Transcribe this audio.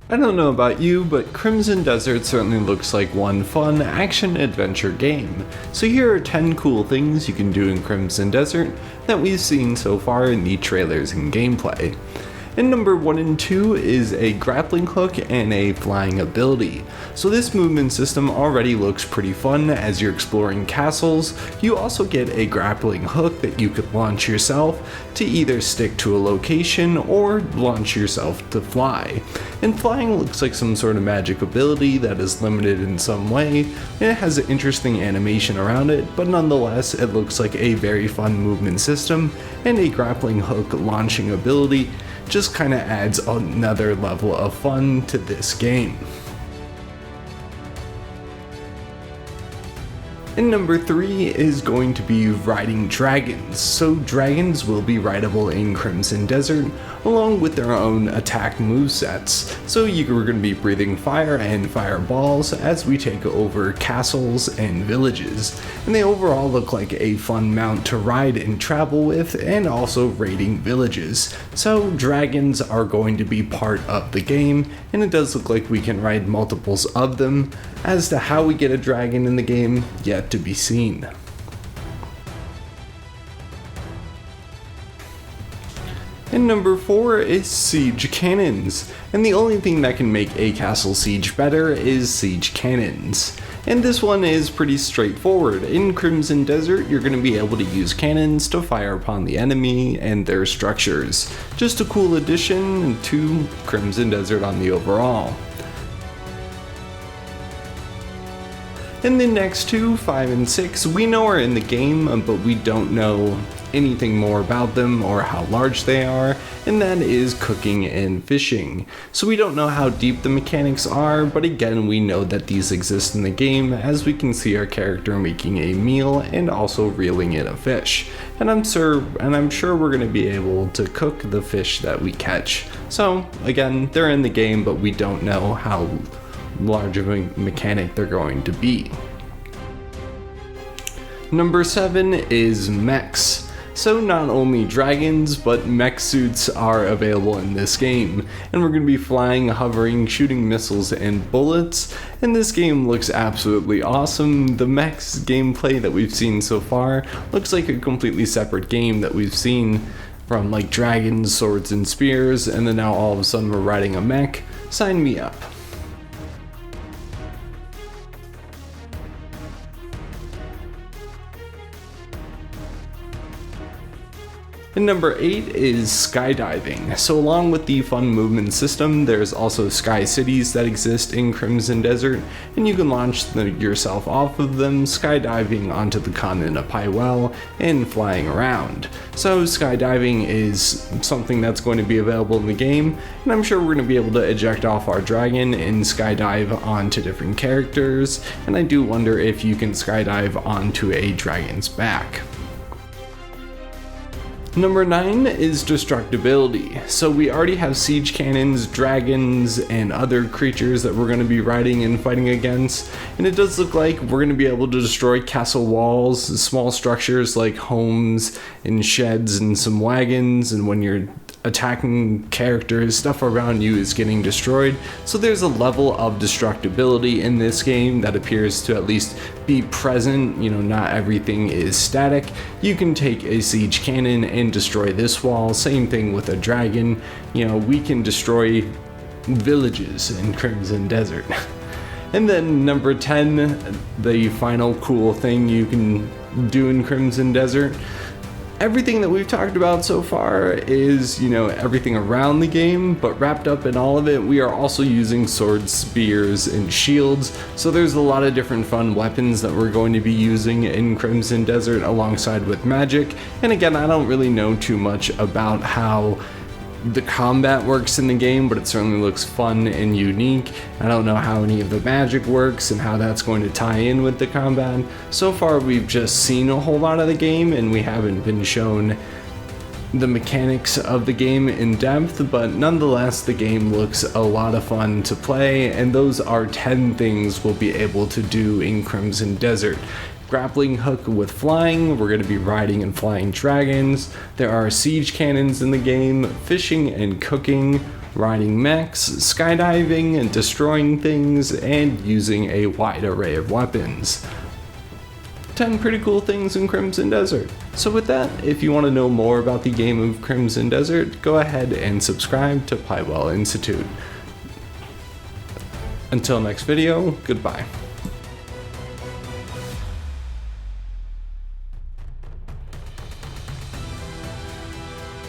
I don't know about you, but Crimson Desert certainly looks like one fun action-adventure game. So here are 10 cool things you can do in Crimson Desert that we've seen so far in the trailers and gameplay. And number 1 and 2 is a grappling hook and a flying ability. So this movement system already looks pretty fun as you're exploring castles. You also get a grappling hook that you could launch yourself to either stick to a location or launch yourself to fly. And flying looks like some sort of magic ability that is limited in some way, and it has an interesting animation around it, but nonetheless it looks like a very fun movement system, and a grappling hook launching ability just kind of adds another level of fun to this game. And number 3 is going to be riding dragons. So dragons will be rideable in Crimson Desert along with their own attack movesets. So you're going to be breathing fire and fireballs as we take over castles and villages. And they overall look like a fun mount to ride and travel with, and also raiding villages. So dragons are going to be part of the game, and it does look like we can ride multiples of them. As to how we get a dragon in the game, yet to be seen. And number 4 is siege cannons, and the only thing that can make a castle siege better is siege cannons. And this one is pretty straightforward. In Crimson Desert, you're going to be able to use cannons to fire upon the enemy and their structures. Just a cool addition to Crimson Desert on the overall. And the next 2, 5 and 6, we know are in the game, but we don't know anything more about them or how large they are, and that is cooking and fishing. So we don't know how deep the mechanics are, but again we know that these exist in the game, as we can see our character making a meal and also reeling in a fish. And I'm sure we're going to be able to cook the fish that we catch. So again, they're in the game, but we don't know how large of a mechanic they're going to be. Number 7 is mechs. So not only dragons, but mech suits are available in this game, and we're going to be flying, hovering, shooting missiles and bullets, and this game looks absolutely awesome. The mechs gameplay that we've seen so far looks like a completely separate game that we've seen from like dragons, swords and spears, and then now all of a sudden we're riding a mech. Sign me up. And number 8 is skydiving. So along with the fun movement system, there's also sky cities that exist in Crimson Desert, and you can launch yourself off of them, skydiving onto the continent of Pywel and flying around. So skydiving is something that's going to be available in the game, and I'm sure we're going to be able to eject off our dragon and skydive onto different characters, and I do wonder if you can skydive onto a dragon's back. Number 9 is destructibility. So we already have siege cannons, dragons, and other creatures that we're going to be riding and fighting against, and it does look like we're going to be able to destroy castle walls, small structures like homes and sheds and some wagons, and when you're attacking characters, stuff around you is getting destroyed. So there's a level of destructibility in this game that appears to at least be present. You know, not everything is static. You can take a siege cannon and destroy this wall. Same thing with a dragon. You know, we can destroy villages in Crimson Desert. And then number 10, the final cool thing you can do in Crimson Desert. Everything that we've talked about so far is, you know, everything around the game, but wrapped up in all of it, we are also using swords, spears, and shields. So there's a lot of different fun weapons that we're going to be using in Crimson Desert alongside with magic. And again, I don't really know too much about how the combat works in the game, but it certainly looks fun and unique. I don't know how any of the magic works and how that's going to tie in with the combat. So far we've just seen a whole lot of the game and we haven't been shown the mechanics of the game in depth, but nonetheless the game looks a lot of fun to play, and those are 10 things we'll be able to do in Crimson Desert. Grappling hook with flying, we're going to be riding and flying dragons. There are siege cannons in the game, fishing and cooking, riding mechs, skydiving, and destroying things, and using a wide array of weapons. 10 pretty cool things in Crimson Desert. So with that, if you want to know more about the game of Crimson Desert, go ahead and subscribe to Pywel Institute. Until next video, goodbye.